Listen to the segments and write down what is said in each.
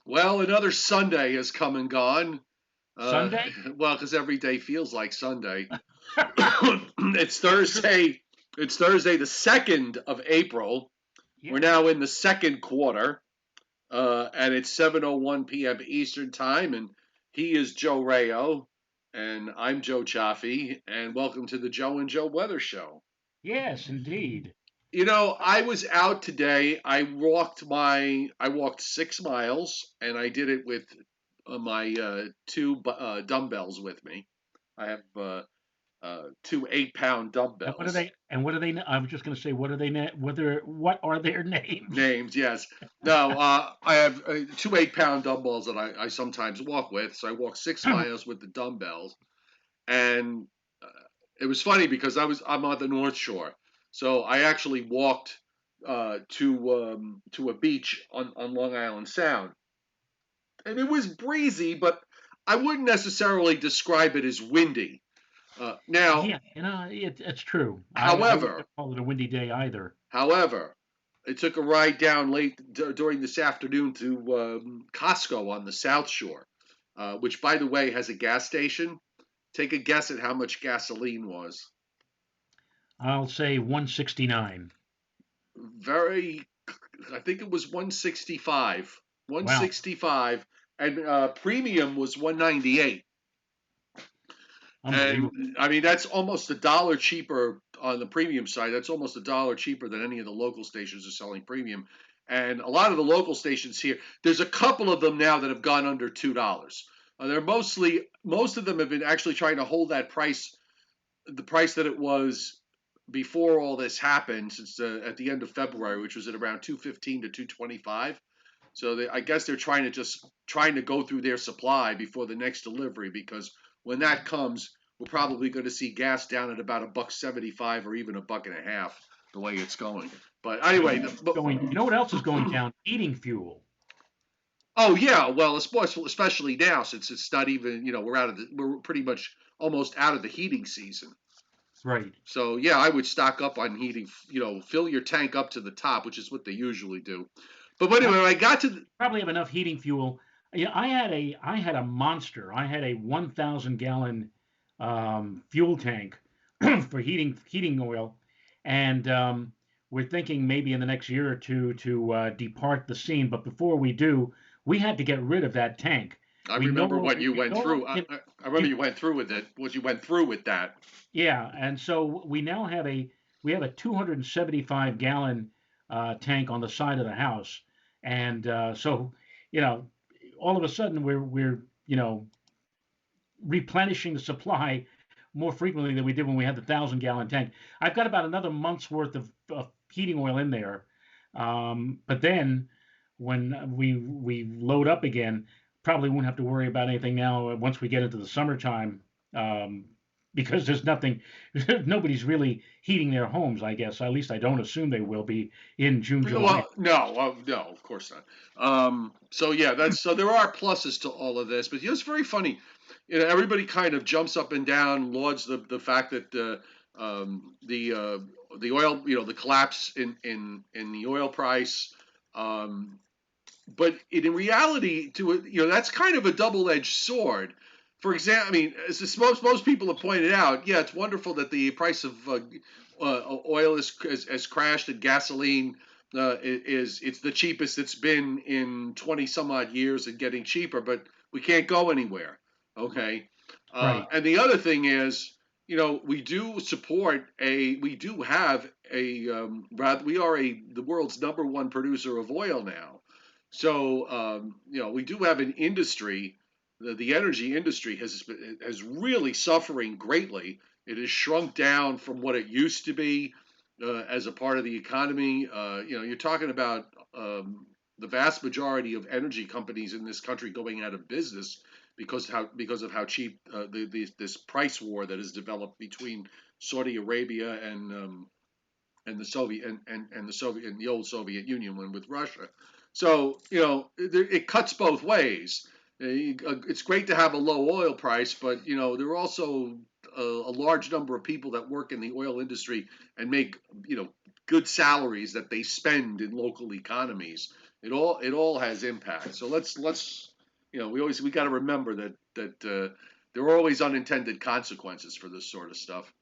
Well, another Sunday has come and gone. Uh, Sunday? well, because every day feels like Sunday. It's True. Thursday. It's Thursday, the 2nd of April. We're Yeah. now in the second quarter, and it's 7:01 p.m. Eastern Time. And he is Joe Rayo, and I'm Joe Cioffi, and welcome to the Joe and Joe Weather Show. Yes, indeed. I was out today. I walked 6 miles, and I did it with my two dumbbells with me. I have two 8 pound And what are dumbbells. they? And what are they? I was just going to say, what are they? Whether what are their names? Names, yes. No, I have two 8 pound dumbbells that I sometimes walk with. So I walked 6 miles with the dumbbells, and uh, it was funny because I'm on the North Shore, so I actually walked to a beach on Long Island Sound, and it was breezy, but I wouldn't necessarily describe it as windy. Now, Yeah, it's true. I wouldn't however, have called it a windy day either. however, I took a ride down late during this afternoon to Costco on the South Shore, which, by the way, has a gas station. Take a guess at how much gasoline was. I'll say 169. Very, I think it was 165. Wow, 165, and premium was 198. unbelievable. And I mean, that's almost a dollar cheaper on the premium side. That's almost a dollar cheaper than any of the local stations are selling premium. And a lot of the local stations here, there's a couple of them now that have gone under $2. They're most of them have been actually trying to hold that price, the price that it was before all this happened, since at the end of February, which was at around 215 to 225. So I guess they're trying to go through their supply before the next delivery, because when that comes, we're probably going to see gas down at about a buck 75 or even a buck and a half, the way it's going. But You know anyway, what else is going? You know what else is going down? Heating fuel. oh yeah, well, especially now, since it's not even, we're pretty much almost out of the heating season. Right. So yeah, I would stock up on heating. Fill your tank up to the top, which is what they usually do. But I anyway, when I got to the, probably have enough heating fuel. Yeah, I had a monster. I had a 1,000 gallon fuel tank for heating oil, and we're thinking maybe in the next year or two to depart the scene. But before we do, we had to get rid of that tank. I We remember no what you we went no longer through. I, can. I I remember You, you went through with it. What you went through with that. yeah, and so we have a 275 gallon tank on the side of the house, and so you know all of a sudden we're replenishing the supply more frequently than we did when we had the 1,000 gallon tank. I've got about another month's worth of heating oil in there, but then when we load up again, probably won't have to worry about anything now once we get into the summertime, um, because there's nothing, nobody's really heating their homes. I guess at least I don't assume they will be in June, July. Well, no, no, of course not. So yeah, so there are pluses to all of this, but it's very funny. Everybody kind of jumps up and down, lauds the fact that the oil, the collapse in the oil price. Um, but in reality, that's kind of a double-edged sword. For example, I mean, as most people have pointed out, yeah, it's wonderful that the price of oil has crashed, and gasoline it's the cheapest it's been in 20 some odd years and getting cheaper, but we can't go anywhere. Okay, Right. and the other thing is, we do have we are the world's number one producer of oil now. So we do have an industry. The energy industry has really suffering greatly. It has shrunk down from what it used to be as a part of the economy. You're talking about the vast majority of energy companies in this country going out of business because of how cheap this price war that has developed between Saudi Arabia and the Soviet and the Soviet and the old Soviet Union one with Russia. So it cuts both ways. It's great to have a low oil price, but there are also a large number of people that work in the oil industry and make good salaries that they spend in local economies. It all has impact. So let's we got to remember that there are always unintended consequences for this sort of stuff.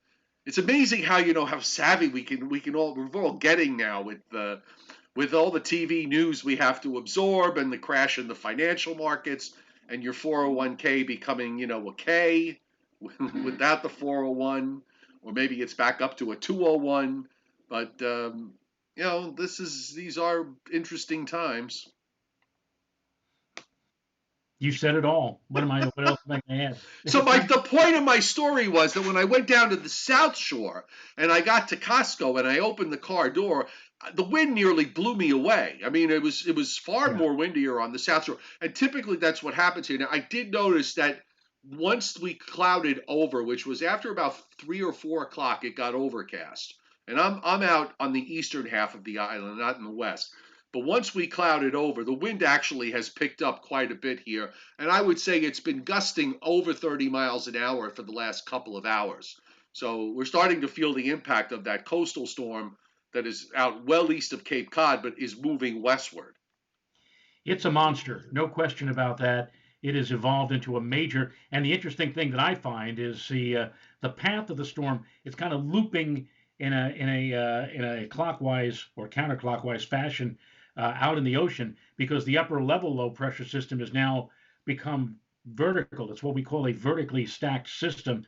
It's amazing how savvy we're all getting now with all the TV news we have to absorb and the crash in the financial markets and your 401k becoming a K without the 401, or maybe it's back up to a 201. But these are interesting times. You said it all. What else am I going to add? So the point of my story was that when I went down to the South Shore and I got to Costco and I opened the car door, the wind nearly blew me away. I mean, it was far Yeah. more windier on the South Shore, and typically that's what happens here. Now, I did notice that once we clouded over, which was after about 3 or 4 o'clock, it got overcast, and I'm out on the eastern half of the island, not in the west. But once we clouded over, the wind actually has picked up quite a bit here, and I would say it's been gusting over 30 miles an hour for the last couple of hours. So we're starting to feel the impact of that coastal storm that is out well east of Cape Cod, but is moving westward. It's a monster, no question about that. It has evolved into a major. And the interesting thing that I find is the path of the storm. It's kind of looping in a clockwise or counterclockwise fashion out in the ocean because the upper level low pressure system has now become vertical. It's what we call a vertically stacked system.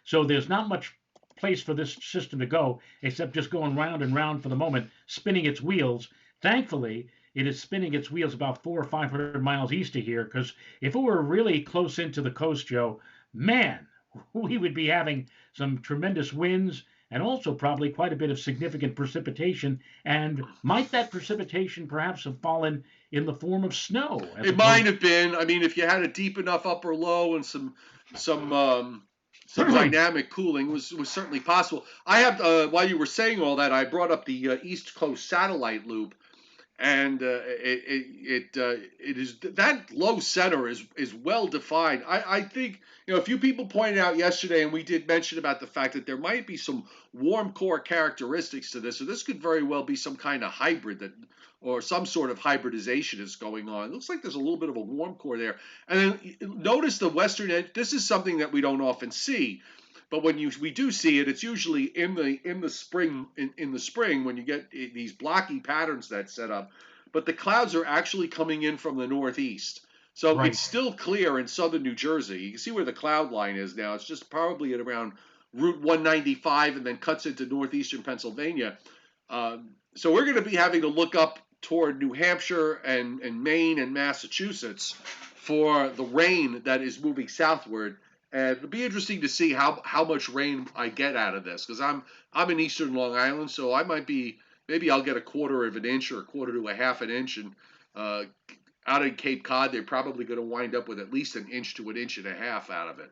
So there's not much place for this system to go except just going round and round for the moment, spinning its wheels. Thankfully, it is spinning its wheels about 400 or 500 miles east of here. Because if it were really close into the coast, Joe, man, we would be having some tremendous winds and also probably quite a bit of significant precipitation. And might that precipitation perhaps have fallen in the form of snow as It might opposed have been. I mean, if you had a deep enough upper low and some some to dynamic cooling was certainly possible. I have while you were saying all that, I brought up the East Coast satellite loop, and it is that low center is well defined. I think a few people pointed out yesterday, and we did mention about the fact that there might be some warm core characteristics to this, so this could very well be some kind of hybrid that or some sort of hybridization is going on. It looks like there's a little bit of a warm core there, and then notice the western edge. This is something that we don't often see. But when we do see it, it's usually in the spring in the spring when you get these blocky patterns that set up. But the clouds are actually coming in from the northeast, so right? it's still clear in southern New Jersey. You can see where the cloud line is now. It's just probably at around Route 195 and then cuts into northeastern Pennsylvania. So we're going to be having to look up toward New Hampshire and Maine and Massachusetts for the rain that is moving southward. And it'll be interesting to see how much rain I get out of this because I'm in eastern Long Island, so I might be maybe I'll get a quarter of an inch or a quarter to a half an inch, and uh, out in Cape Cod they're probably going to wind up with at least an inch to an inch and a half out of it.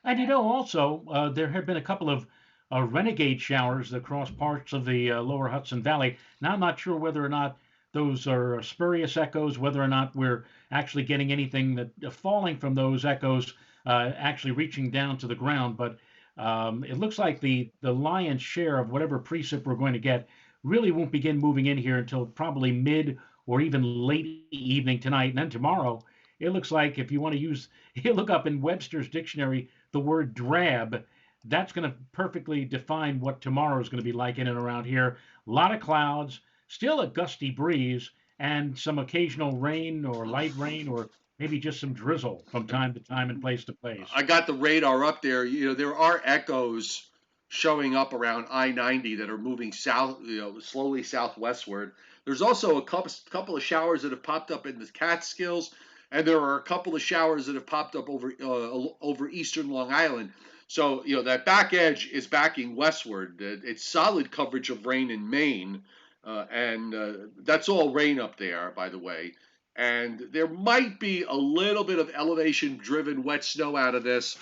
And also, there have been a couple of renegade showers across parts of the lower Hudson Valley. Now, I'm not sure whether or not those are spurious echoes, whether or not we're actually getting anything that falling from those echoes actually reaching down to the ground. But it looks like the lion's share of whatever precip we're going to get really won't begin moving in here until probably mid or even late evening tonight. And then tomorrow, it looks like if you want to use, you look up in Webster's dictionary the word drab, that's going to perfectly define what tomorrow is going to be like in and around here. A lot of clouds, still a gusty breeze, and some occasional rain or light rain or maybe just some drizzle from time to time and place to place. I got the radar up there. There are echoes showing up around I-90 that are moving south, slowly southwestward. There's also a couple of showers that have popped up in the Catskills, and there are a couple of showers that have popped up over eastern Long Island. So that back edge is backing westward. It's solid coverage of rain in Maine, and that's all rain up there, by the way. And there might be a little bit of elevation-driven wet snow out of this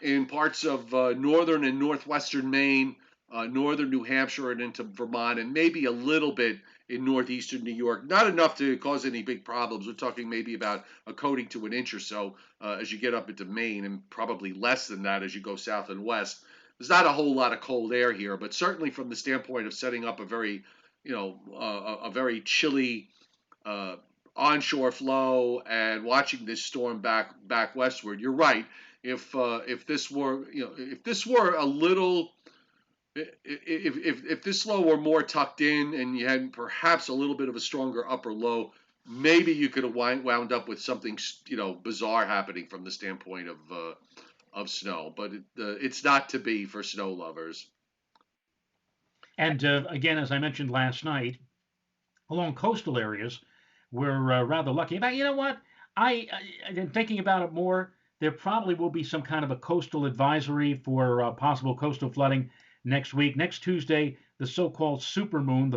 in parts of northern and northwestern Maine, northern New Hampshire, and into Vermont, and maybe a little bit in northeastern New York. Not enough to cause any big problems. We're talking maybe about a coating to an inch or so as you get up into Maine, and probably less than that as you go south and west. there's not a whole lot of cold air here, but certainly from the standpoint of setting up a very, a very chilly uh, onshore flow and watching this storm back westward. You're right. If this were if this were a little if this low were more tucked in and you had perhaps a little bit of a stronger upper low, maybe you could have wound up with something bizarre happening from the standpoint of snow. But it's not to be for snow lovers. And again, as I mentioned last night, along coastal areas, we're rather lucky. In fact, you know what? In thinking about it more, there probably will be some kind of a coastal advisory for possible coastal flooding next week. Next Tuesday, the so-called supermoon,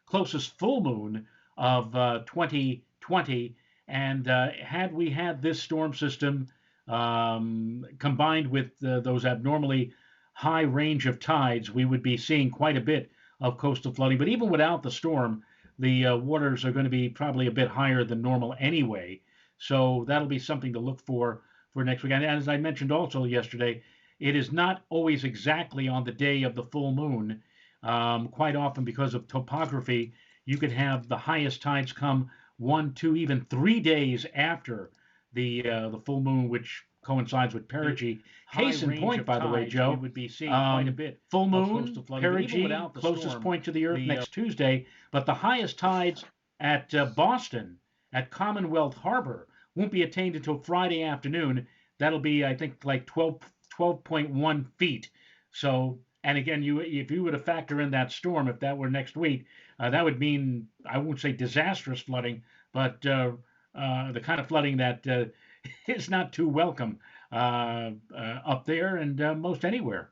closest full moon of 2020. And had we had this storm system combined with those abnormally high range of tides, we would be seeing quite a bit of coastal flooding. But even without the storm, the waters are going to be probably a bit higher than normal anyway. So that'll be something to look for next week. And as I mentioned also yesterday, it is not always exactly on the day of the full moon. Quite often, because of topography, you could have the highest tides come 1, 2, even 3 days after the full moon, which coincides with perigee. Case in point, by the way, Joe, would be seeing quite a bit full moon, perigee, closest point to the Earth next Tuesday, but the highest tides at Boston, at Commonwealth Harbor, won't be attained until Friday afternoon. That'll be, I think, like 12.1 feet. So, and again, if you were to factor in that storm, if that were next week, that would mean, I won't say disastrous flooding, but the kind of flooding that is not too welcome up there and most anywhere.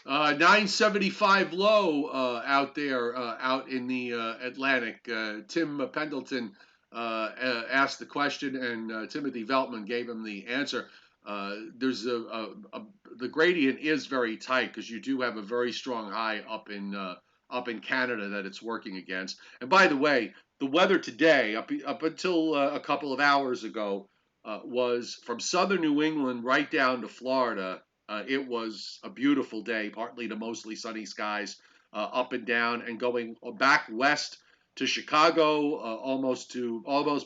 975 low out there, out in the Atlantic. Tim Pendleton asked the question, and Timothy Veltman gave him the answer. There's the gradient is very tight because you do have a very strong high up in Canada that it's working against. And by the way, the weather today, up until a couple of hours ago, was from southern New England right down to Florida. It was a beautiful day, partly to mostly sunny skies, up and down, and going back west to Chicago, almost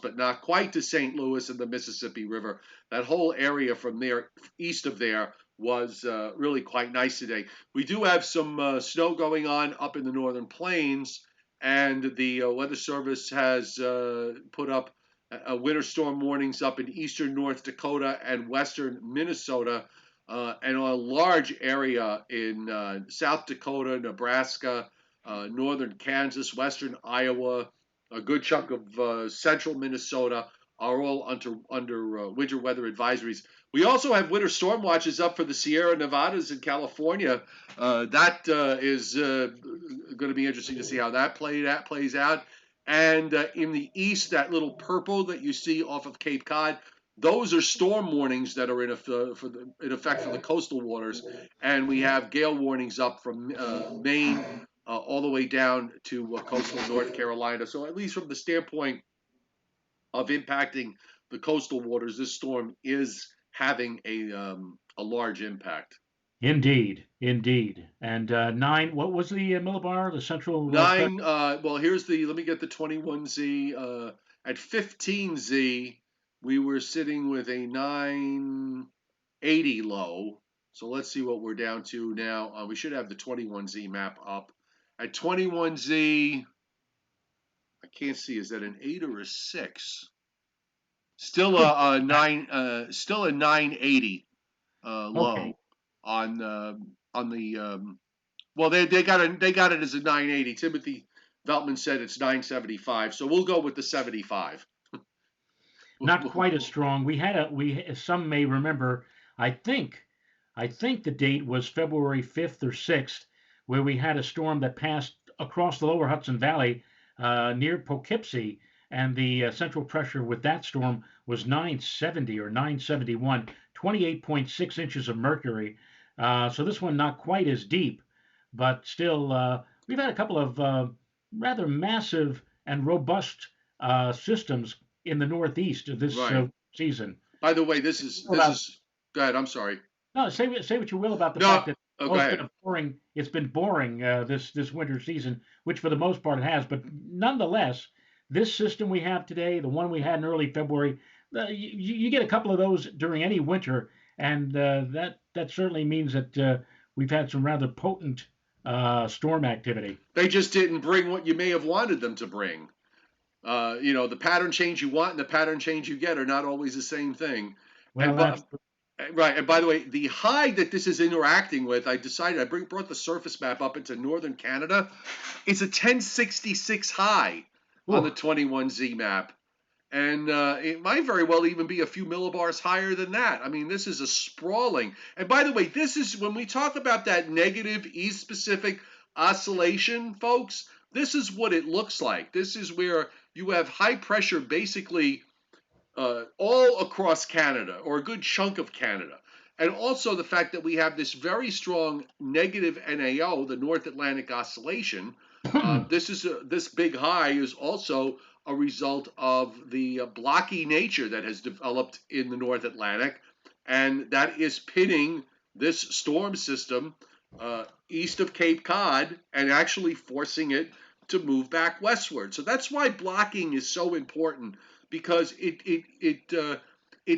but not quite to St. Louis and the Mississippi River. That whole area from there, east of there, was really quite nice today. We do have some snow going on up in the northern plains, and the Weather Service has put up winter storm warnings up in eastern North Dakota and western Minnesota, and a large area in South Dakota, Nebraska, northern Kansas, western Iowa, a good chunk of central Minnesota are all under winter weather advisories. We also have winter storm watches up for the Sierra Nevadas in California. That is going to be interesting to see how that plays out. And in the east, that little purple that you see off of Cape Cod, those are storm warnings that are in effect for the coastal waters. And we have gale warnings up from Maine all the way down to coastal North Carolina. So at least from the standpoint of impacting the coastal waters, this storm is having a large impact. Indeed, indeed. And nine, what was the millibar, the central? Nine. Well, let me get the 21Z. At 15Z, we were sitting with a 980 low. So let's see what we're down to now. We should have the 21Z map up. At 21Z, I can't see. Is that an 8 or a 6? Still a 9. Still a 980 low. Okay. On the well, they got it as a 980. Timothy Veltman said it's 975, so we'll go with the 75. Not quite as strong. Some may remember. I think the date was February 5th or 6th, where we had a storm that passed across the lower Hudson Valley near Poughkeepsie, and the central pressure with that storm was 970 or 971, 28.6 inches of mercury. So this one not quite as deep, but still, we've had a couple of rather massive and robust systems in the Northeast this season. By the way, this is. Go ahead. I'm sorry. No, say what you will about the fact No, that oh, oh, go it's been ahead. a boring, this winter season, which for the most part it has. But nonetheless, this system we have today, the one we had in early February, you get a couple of those during any winter, and that certainly means that we've had some rather potent storm activity. They just didn't bring what you may have wanted them to bring. The pattern change you want and the pattern change you get are not always the same thing. Well, And that's right, and by the way, the high that this is interacting with, I decided brought the surface map up into northern Canada. It's a 1066 high on the oh, 21Z map. And it might very well even be a few millibars higher than that. I mean, this is a sprawling. And by the way, this is when we talk about that negative East Pacific oscillation, folks, this is what it looks like. This is where you have high pressure basically all across Canada, or a good chunk of Canada. And also the fact that we have this very strong negative NAO, the North Atlantic Oscillation. This big high is also a result of the blocky nature that has developed in the North Atlantic, and that is pitting this storm system east of Cape Cod and actually forcing it to move back westward. So that's why blocking is so important, because it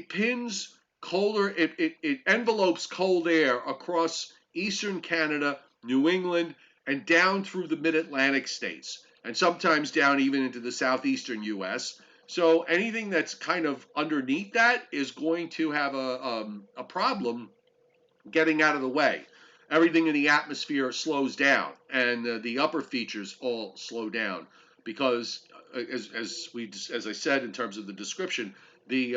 pins colder, it envelopes cold air across eastern Canada, New England, and down through the mid-Atlantic states, and sometimes down even into the southeastern U.S. So anything that's kind of underneath that is going to have a problem getting out of the way. Everything in the atmosphere slows down, and the upper features all slow down because, as I said in terms of the description, the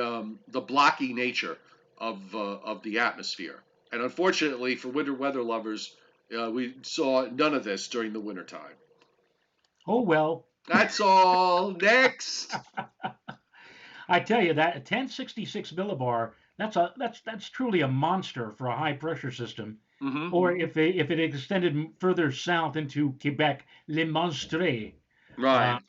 blocky nature of the atmosphere. And unfortunately, for winter weather lovers, we saw none of this during the wintertime. oh well. That's all. Next. I tell you that a 1066 millibar, that's truly a monster for a high pressure system. Mm-hmm. Or if it extended further south into Quebec, Le Monstre. Uh, Right.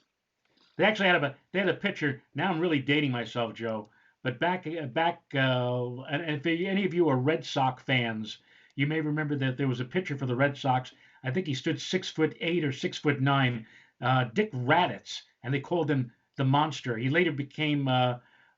they had a picture. Now I'm really dating myself, Joe. But and if any of you are Red Sox fans, you may remember that there was a pitcher for the Red Sox. I think he stood 6'8" or 6'9", Dick Raditz, and they called him the Monster. He later became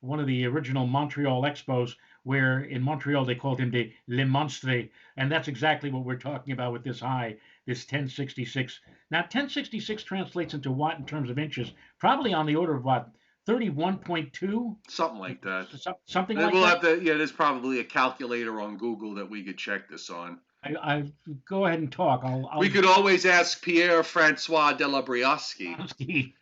one of the original Montreal Expos, where in Montreal they called him the Le Monstre, and that's exactly what we're talking about with this high, this 1066. Now, 1066 translates into what in terms of inches? Probably on the order of what, 31.2, Something like that. something And like we'll that. have to. Yeah, there's probably a calculator on Google that we could check this on. I go ahead and talk. We I'll could always ask Pierre Francois Delabriosky,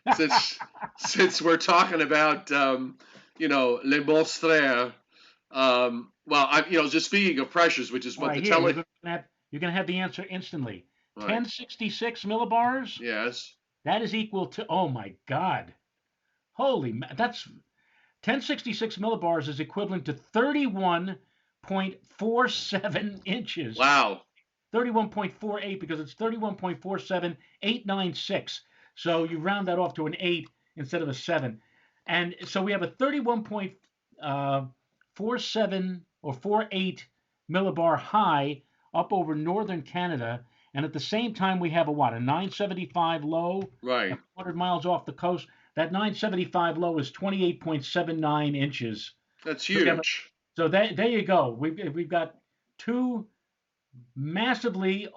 since we're talking about Les Monstres. Well, just speaking of pressures, which is All what right, the here tele. you're gonna have the answer instantly. Right. 1066 millibars. Yes. That is equal to, oh my God, that's 1066 millibars is equivalent to 31.47 inches. Wow. 31.48 because it's 31.47896. So you round that off to an 8 instead of a 7. And so we have a 31.47 or 48 millibar high up over northern Canada. And at the same time, we have a 975 low, Right. 100 miles off the coast. That 975 low is 28.79 inches. That's So, huge. there you go. We've got two massively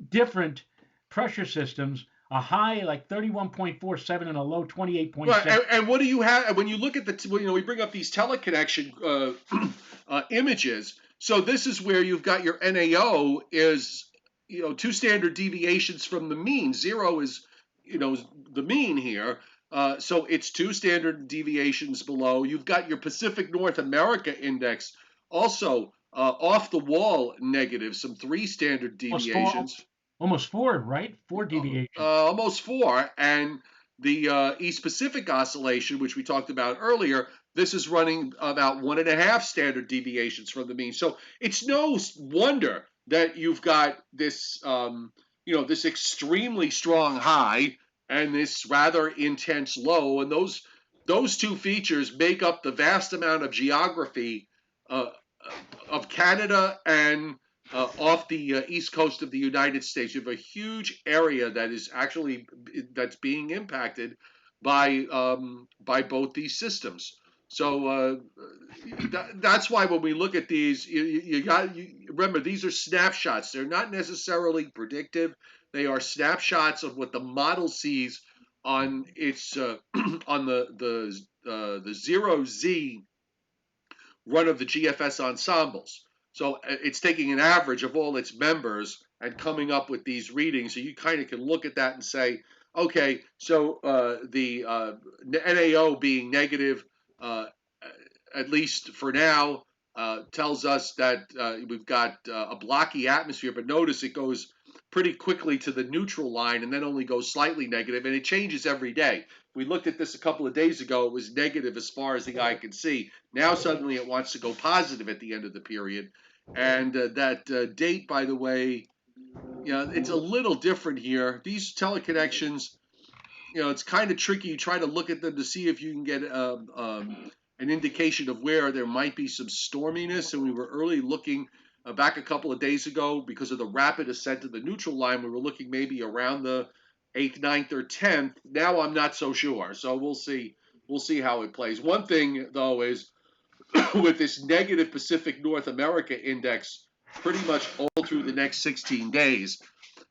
different pressure systems, a high like 31.47 and a low 28.7. Right, and what do you have when you look at we bring up these teleconnection images. So this is where you've got your NAO is two standard deviations from the mean. Zero is the mean here. So it's two standard deviations below. You've got your Pacific North America index also off the wall negative, some three standard almost four, deviations. almost four, right? Four deviations. Almost four. And the East Pacific Oscillation, which we talked about earlier, this is running about 1.5 standard deviations from the mean. So it's no wonder that you've got this, this extremely strong high and this rather intense low. And those two features make up the vast amount of geography of Canada and off the east coast of the United States. You have a huge area that is actually that's being impacted by both these systems. So that's why when we look at these, remember these are snapshots. They're not necessarily predictive. They are snapshots of what the model sees on its on the 0Z run of the GFS ensembles. So it's taking an average of all its members and coming up with these readings. So you kind of can look at that and say, okay, so the NAO being negative, at least for now, tells us that we've got a blocky atmosphere. But notice it goes pretty quickly to the neutral line and then only goes slightly negative, and it changes every day. We looked at this a couple of days ago. It was negative as far as the eye could see. Now suddenly it wants to go positive at the end of the period. And that date, by the way, it's a little different here. These teleconnections, it's kind of tricky. You try to look at them to see if you can get an indication of where there might be some storminess. And we were early looking back a couple of days ago because of the rapid ascent of the neutral line. We were looking maybe around the 8th, 9th, or 10th. Now I'm not so sure. So we'll see. We'll see how it plays. One thing, though, is with this negative Pacific North America index pretty much all through the next 16 days,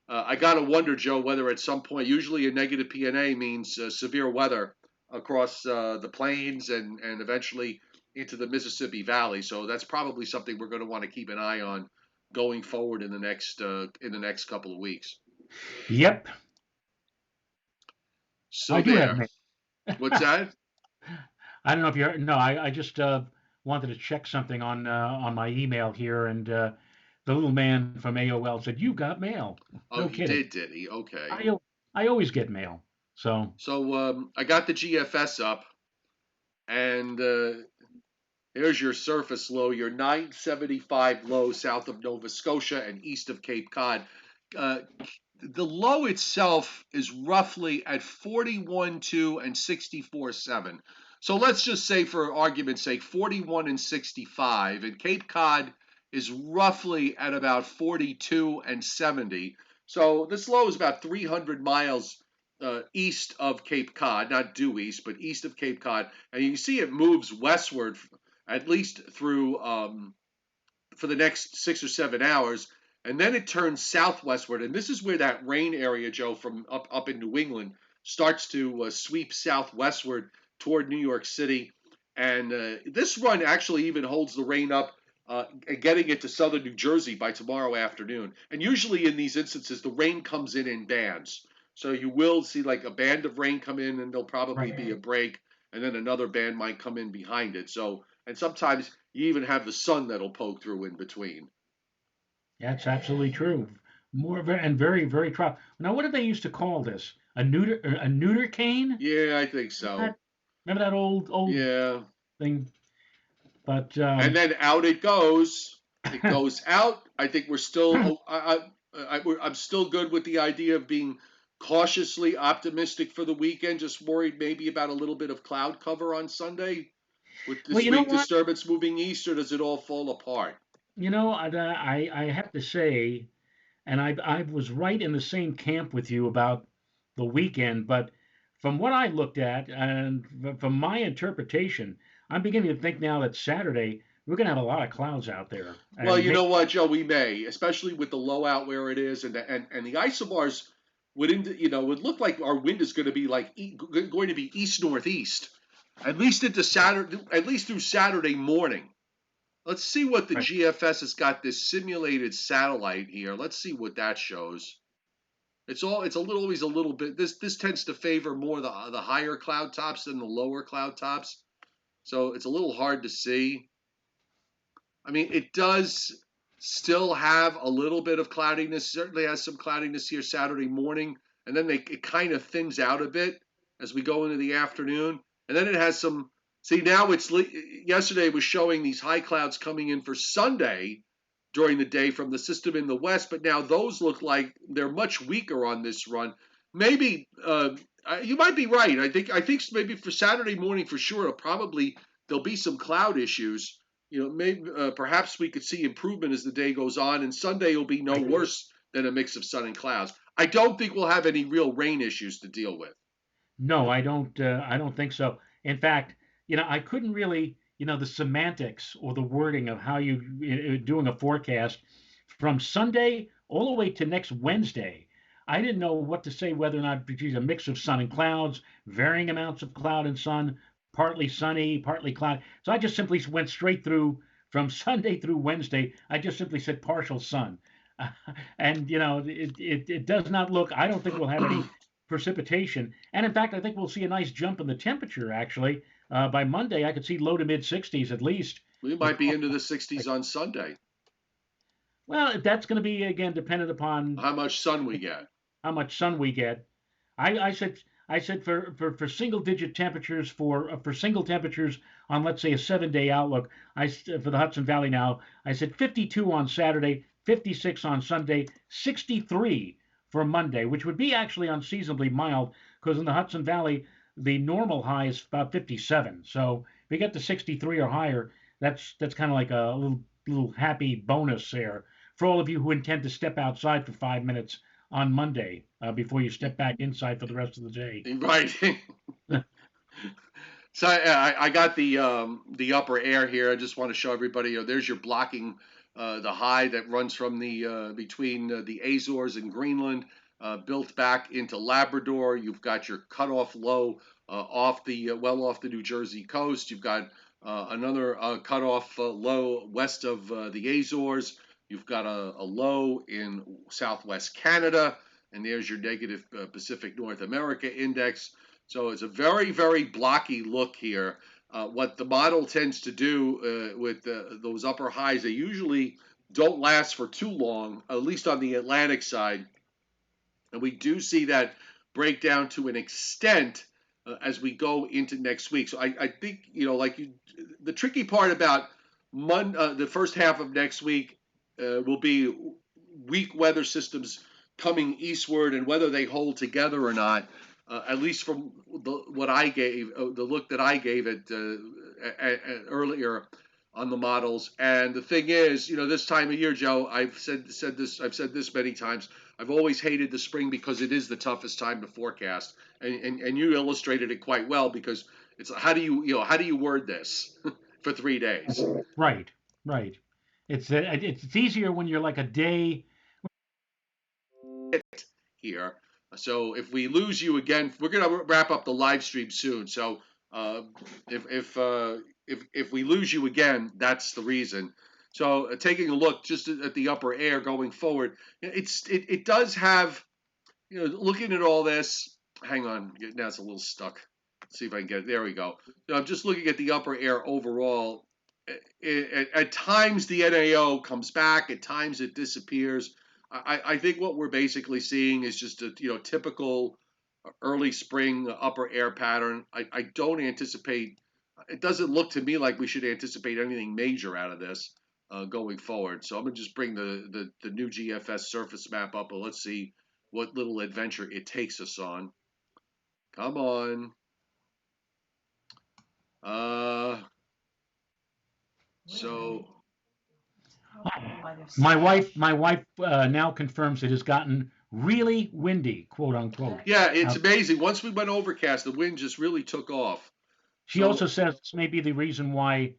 I got to wonder, Joe, whether at some point, usually a negative PNA means severe weather across the plains and eventually into the Mississippi Valley. So that's probably something we're going to want to keep an eye on going forward in the next couple of weeks. Yep. So I do have there. mail. What's that? I don't know if you're. No, I just wanted to check something on my email here, and the little man from AOL said, "You got mail." Oh, No he kidding. did he? Okay. I always get mail. So So I got the GFS up, and here's your surface low, your 975 low south of Nova Scotia and east of Cape Cod. Uh, the low itself is roughly at 41.2 and 64.7. So let's just say, for argument's sake, 41 and 65. And Cape Cod is roughly at about 42 and 70. So this low is about 300 miles east of Cape Cod, not due east, but east of Cape Cod. And you can see it moves westward at least through for the next 6 or 7 hours, and then it turns southwestward. And this is where that rain area, Joe, from up in New England starts to sweep southwestward toward New York City. And this run actually even holds the rain up, getting it to southern New Jersey by tomorrow afternoon. And usually in these instances, the rain comes in bands. So you will see like a band of rain come in, and there'll probably be a break, and then another band might come in behind it. So, and sometimes you even have the sun that'll poke through in between. that's absolutely true. And very very true. Now, what did they used to call this? A neuter cane? Yeah, I think so. Remember that old Yeah. thing? But And then out it goes. It goes out. I think we're still. I'm still good with the idea of being cautiously optimistic for the weekend. Just worried maybe about a little bit of cloud cover on Sunday with well, this you know weak what? disturbance moving east, or does it all fall apart? I have to say, and I was right in the same camp with you about the weekend, but from what I looked at and from my interpretation, I'm beginning to think now that Saturday we're going to have a lot of clouds out there, Well, and you know what, Joe, we may, especially with the low out where it is, and the isobars would look like our wind is going to be like going to be east northeast, at least into Saturday, at least through Saturday morning. Let's see what the right, GFS has got, this simulated satellite here. Let's see what that shows. It's always a little bit. This tends to favor more the higher cloud tops than the lower cloud tops, so it's a little hard to see. I mean, it does still have a little bit of cloudiness. Certainly has some cloudiness here Saturday morning, and then it kind of thins out a bit as we go into the afternoon, and then it has some. See, now yesterday was showing these high clouds coming in for Sunday during the day from the system in the west, but now those look like they're much weaker on this run. Maybe you might be right. I think maybe for Saturday morning for sure, there'll be some cloud issues. maybe perhaps we could see improvement as the day goes on, and Sunday will be no worse than a mix of sun and clouds. I don't think we'll have any real rain issues to deal with. No, I don't. I don't think so. In fact, I couldn't really, the semantics or the wording of how you doing a forecast from Sunday all the way to next Wednesday. I didn't know what to say, whether or not it's a mix of sun and clouds, varying amounts of cloud and sun, partly sunny, partly cloud. So I just simply went straight through from Sunday through Wednesday. I just simply said partial sun. And it does not look. I don't think we'll have any precipitation. And in fact, I think we'll see a nice jump in the temperature actually. By Monday, I could see low to mid 60s at least. We might be into the 60s on Sunday. Well, that's going to be again dependent upon How much sun we get. how much sun we get. I said for single digit temperatures for single temperatures on, let's say, a 7-day outlook. For the Hudson Valley now, I said 52 on Saturday, 56 on Sunday, 63 for Monday, which would be actually unseasonably mild because in the Hudson Valley the normal high is about 57. So if we get to 63 or higher, that's kind of like a little happy bonus there for all of you who intend to step outside for 5 minutes on Monday before you step back inside for the rest of the day. Right. So I got the upper air here. I just want to show everybody. There's your blocking the high that runs from the between the Azores and Greenland, built back into Labrador. You've got your cutoff low off the off the New Jersey coast. You've got another cutoff low west of the Azores. You've got a low in southwest Canada, and there's your negative Pacific North America index. So it's a very, very blocky look here. What the model tends to do with those upper highs, they usually don't last for too long, at least on the Atlantic side. And we do see that break down to an extent as we go into next week. So I think, the tricky part about the first half of next week will be weak weather systems coming eastward and whether they hold together or not. At least from what I gave, the look that I gave it earlier on the models. And the thing is, this time of year, Joe, I've said this many times. I've always hated the spring because it is the toughest time to forecast, and you illustrated it quite well because it's how do you word this for 3 days? Right, right. It's easier when you're like a day. Here. So if we lose you again, we're going to wrap up the live stream soon. So if we lose you again, that's the reason. So taking a look just at the upper air going forward, it does have, looking at all this. Hang on, now it's a little stuck. Let's see if I can get it. There we go. So I'm just looking at the upper air overall. At times the NAO comes back. At times it disappears. I think what we're basically seeing is just a typical early spring upper air pattern. I don't anticipate. It doesn't look to me like we should anticipate anything major out of this going forward. So I'm gonna just bring the new GFS surface map up and let's see what little adventure it takes us on. Come on. So My wife now confirms it has gotten really windy, quote unquote. yeah, it's amazing. Once we went overcast, the wind just really took off. She also says this may be the reason why.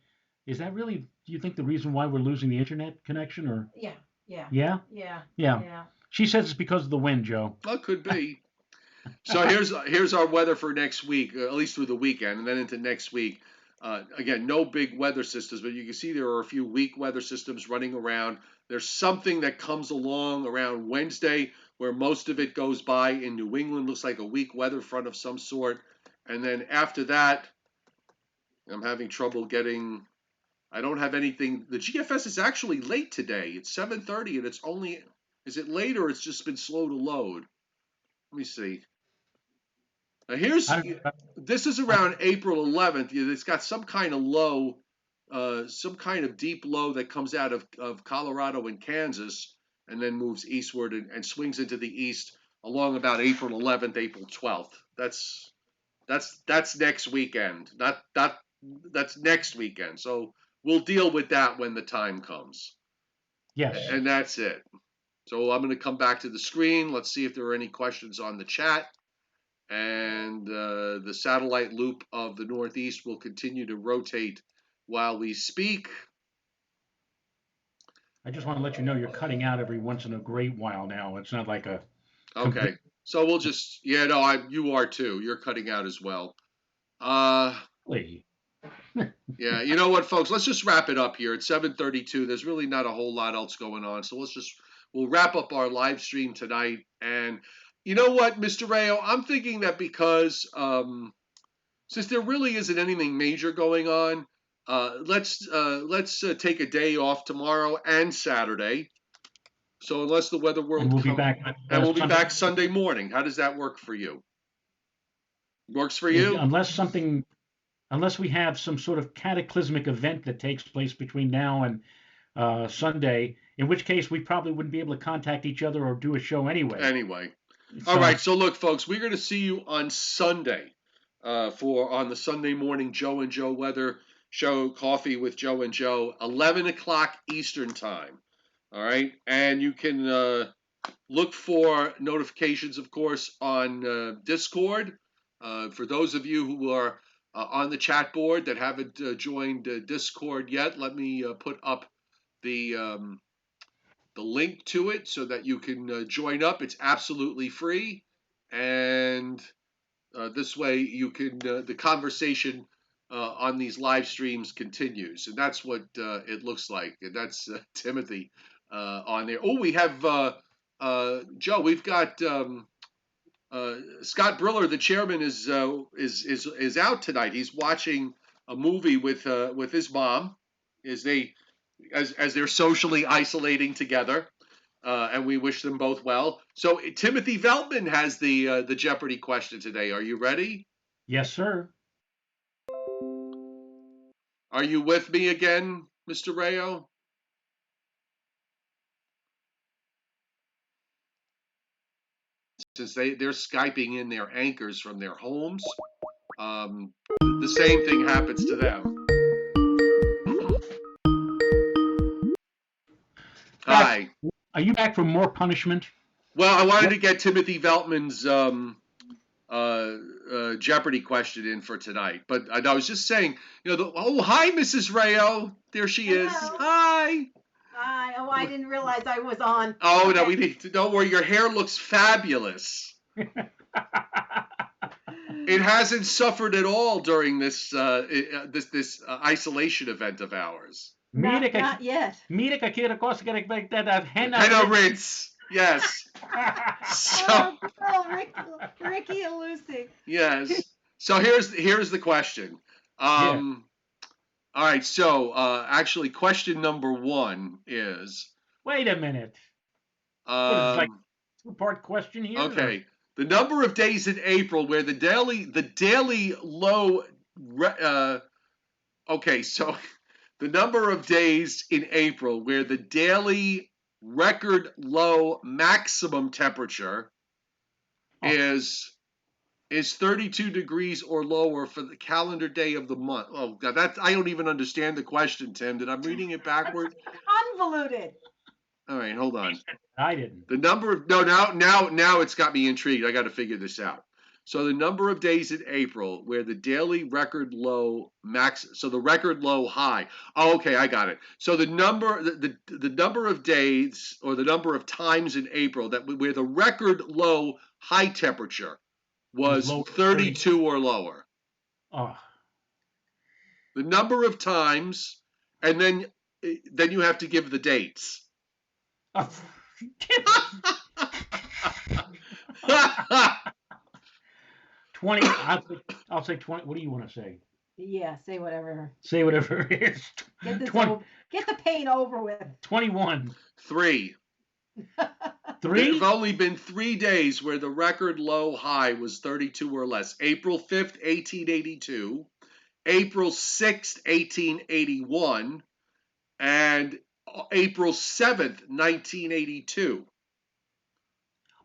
Is that really? Do you think the reason why we're losing the internet connection, or? Yeah, yeah, Yeah. yeah, Yeah. yeah. She says it's because of the wind, Joe. Well, it could be. So here's our weather for next week, at least through the weekend, and then into next week. Again, no big weather systems, but you can see there are a few weak weather systems running around. There's something that comes along around Wednesday where most of it goes by in New England. Looks like a weak weather front of some sort. And then after that, I'm having trouble getting. I don't have anything. The GFS is actually late today. It's 7:30, and it's only. Is it late or it's just been slow to load? Let me see. Now this is around April 11th. It's got some kind of low, some kind of deep low that comes out of Colorado and Kansas, and then moves eastward and swings into the east along about April 11th, April 12th. That's next weekend. That's next weekend. So we'll deal with that when the time comes. Yes. And that's it. So I'm going to come back to the screen. Let's see if there are any questions on the chat. And the satellite loop of the Northeast will continue to rotate while we speak. I just want to let you know you're cutting out every once in a great while now. It's not like a Okay. So we'll just, yeah, no, you are too. You're cutting out as well. complete. Yeah, you know what, folks? Let's just wrap it up here. It's 7:32. There's really not a whole lot else going on. So we'll wrap up our live stream tonight. And you know what, Mr. Rayo? I'm thinking that because since there really isn't anything major going on, let's take a day off tomorrow and Saturday. So unless the weather world And we'll be back. and we'll be Sunday. back Sunday morning. How does that work for you? Works for you? Unless we have some sort of cataclysmic event that takes place between now and Sunday, in which case we probably wouldn't be able to contact each other or do a show anyway. All right. So look, folks, we're going to see you on Sunday on the Sunday morning Joe and Joe weather show, Coffee with Joe and Joe, 11 o'clock Eastern time. All right. And you can look for notifications, of course, on Discord. For those of you who are on the chat board that haven't joined Discord yet, let me put up the link to it so that you can join up. It's absolutely free, and this way you can the conversation on these live streams continues, and that's what it looks like. And that's Timothy on there. Oh, we have Joe. We've got Scott Briller, the chairman, is out tonight. He's watching a movie with his mom, as they're socially isolating together, and we wish them both well. So Timothy Veltman has the Jeopardy question today. Are you ready? Yes, sir. Are you with me again, Mr. Rayo? Since they're Skyping in their anchors from their homes, the same thing happens to them. Hi. Are you back for more punishment? Well, I wanted to get Timothy Veltman's Jeopardy question in for tonight, but I was just saying, hi, Mrs. Rayo. There she is. Hi. Hi. Oh, I didn't realize I was on. Oh, okay. No, we need to. Don't worry. Your hair looks fabulous. It hasn't suffered at all during this isolation event of ours. Not yet. Henna rinse. Yes. So, Ricky and Lucy. Yes. So here's the question. All right. So actually, question number 1 is. Wait a minute. What is like a 2-part question here? Okay. Or? The number of days in April where the daily low. Okay. So the number of days in April where the daily record low maximum temperature is 32 degrees or lower for the calendar day of the month. Oh God, I don't even understand the question, Tim. Did I'm reading it backwards? Convoluted. All right, hold on. I didn't. The number of now it's got me intrigued. I got to figure this out. So the number of days in April where the daily record low the record low high. Oh, okay, I got it. So the number of days or the number of times in April where the record low high temperature was 32 or lower. Oh. The number of times, and then you have to give the dates. 20. I'll say 20. What do you want to say? Yeah, say whatever. Say whatever it is. Get the pain over with. 21. 3. 3? There have only been 3 days where the record low high was 32 or less. April 5th, 1882, April 6th, 1881, and April 7th, 1982.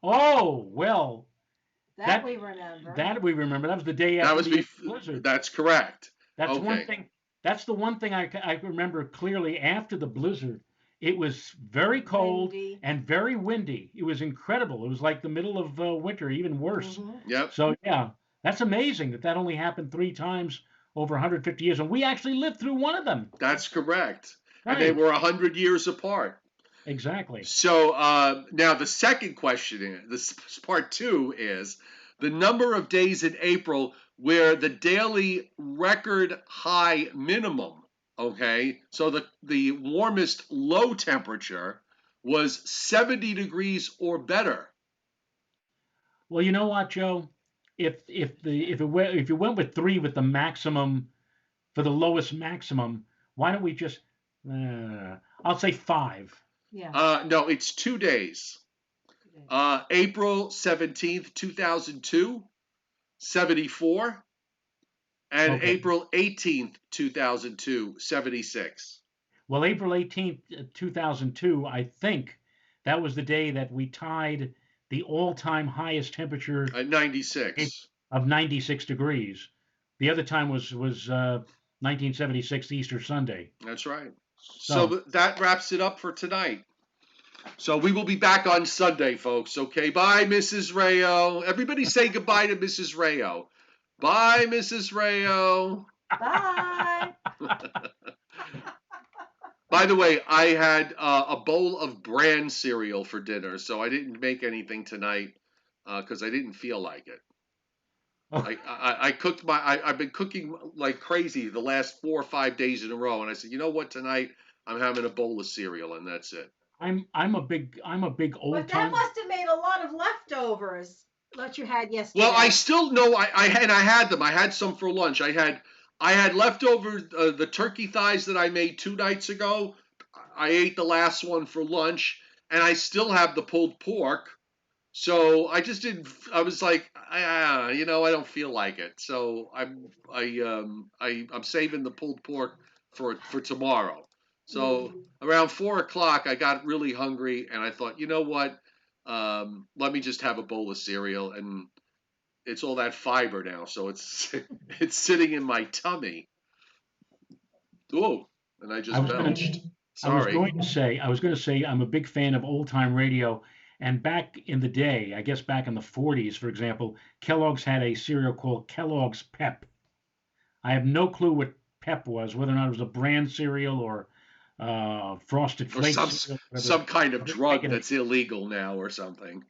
Oh, well. That we remember. That we remember. That was the day after the blizzard. That's correct. That's okay. One thing. That's the one thing I remember clearly after the blizzard. It was very cold Windy. and very windy. It was incredible. It was like the middle of winter, even worse. Yep. So yeah, that's amazing that only happened 3 times over 150 years, and we actually lived through one of them. That's correct. And they Right. were 100 years apart. Exactly. So now the second question is, this part two is the number of days in April where the daily record high minimum, okay? So the warmest low temperature was 70 degrees or better. Well, you know what, Joe? If you went with 3 with the maximum for the lowest maximum, why don't we just? I'll say 5. Yeah. No, it's 2 days. April 17th, 2002, 74. And Okay. April 18th, 2002, 76. Well, April 18th, 2002, I think that was the day that we tied the all-time highest temperature At 96. of 96 degrees. The other time was 1976 Easter Sunday. That's right. So So that wraps it up for tonight. So we will be back on Sunday, folks. Okay. Bye, Mrs. Rayo. Everybody say goodbye to Mrs. Rayo. Bye, Mrs. Rayo. Bye. By the way, I had a bowl of bran cereal for dinner, so I didn't make anything tonight because I didn't feel like it. I cooked I've been cooking like crazy the last 4 or 5 days in a row, and I said, you know what, tonight I'm having a bowl of cereal, and that's it. I'm a big old But that time. must have made a lot of leftovers that you had yesterday. Well, I still know I had them. I had some for lunch. I had leftover the turkey thighs that I made 2 nights ago. I ate the last one for lunch, and I still have the pulled pork. So I just didn't. I was like, I don't feel like it. So I'm saving the pulled pork for tomorrow. So around 4 o'clock, I got really hungry, and I thought, you know what? Let me just have a bowl of cereal, and it's all that fiber now, so it's it's sitting in my tummy. Oh, and I just belched. I was Sorry. going to say I'm a big fan of old time radio. And back in the day, I guess back in the 40s, for example, Kellogg's had a cereal called Kellogg's Pep. I have no clue what Pep was, whether or not it was a brand cereal or Frosted Or Flakes. some kind of drug that's illegal now or something.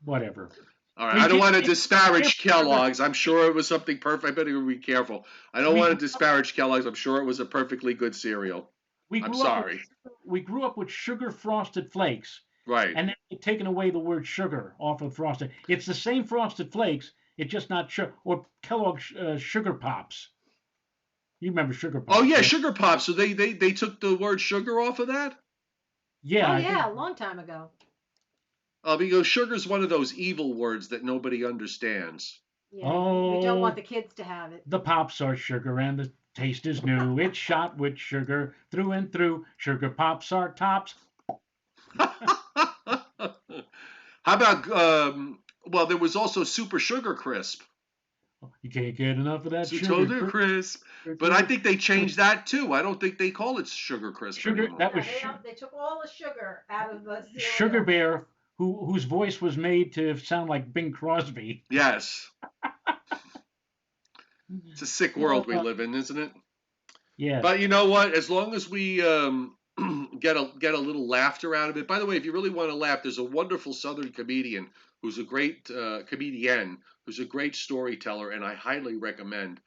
Whatever. All right, I don't want to disparage Kellogg's. I'm sure it was something perfect. I better be careful. I don't want to disparage Kellogg's. I'm sure it was a perfectly good cereal. I'm sorry. We grew up with sugar Frosted Flakes. Right. And then they've taken away the word sugar off of Frosted. It's the same Frosted Flakes. It's just not sugar. Or Kellogg's Sugar Pops. You remember Sugar Pops? Oh yeah, right? Sugar Pops. So they took the word sugar off of that? Yeah. Oh yeah, a long time ago. Because sugar's one of those evil words that nobody understands. Yeah, we don't want the kids to have it. The Pops are sugar and the taste is new. It's shot with sugar through and through. Sugar Pops are tops. How about well, there was also Super Sugar Crisp. You can't get enough of that Sugar Crisp. But I think they changed that too. I don't think they call it Sugar Crisp anymore. That was they took all the sugar out of the cereal. Sugar Bear, whose voice was made to sound like Bing Crosby. Yes. It's a sick world we live in, isn't it? Yeah. But you know what? As long as we get a little laughter out of it. By the way, if you really want to laugh, there's a wonderful Southern comedian who's a great who's a great storyteller, and I highly recommend.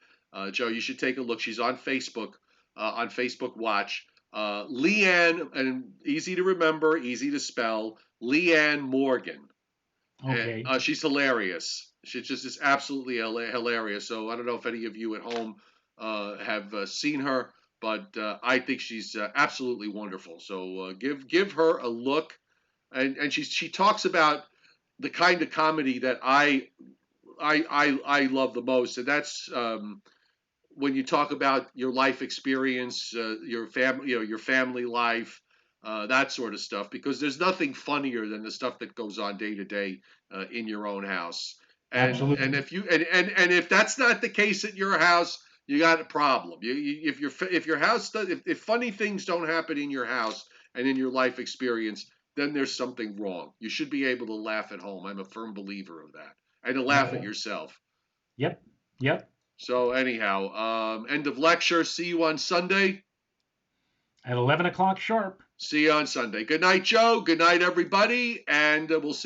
Joe, you should take a look. She's on Facebook Watch. Leanne, and easy to remember, easy to spell, Leanne Morgan. Okay. And, she's hilarious. She's just absolutely hilarious. So I don't know if any of you at home have seen her, but I think she's absolutely wonderful. So give her a look, and she talks about the kind of comedy that I love the most, and that's when you talk about your life experience, your family life, that sort of stuff. Because there's nothing funnier than the stuff that goes on day to day in your own house. And Absolutely. and if you and if that's not the case at your house, you got a problem. If your house does, if funny things don't happen in your house and in your life experience, then there's something wrong. You should be able to laugh at home. I'm a firm believer of that, and to laugh at yourself. Yep. Yep. So anyhow, end of lecture. See you on Sunday. At 11 o'clock sharp. See you on Sunday. Good night, Joe. Good night, everybody, and we'll see.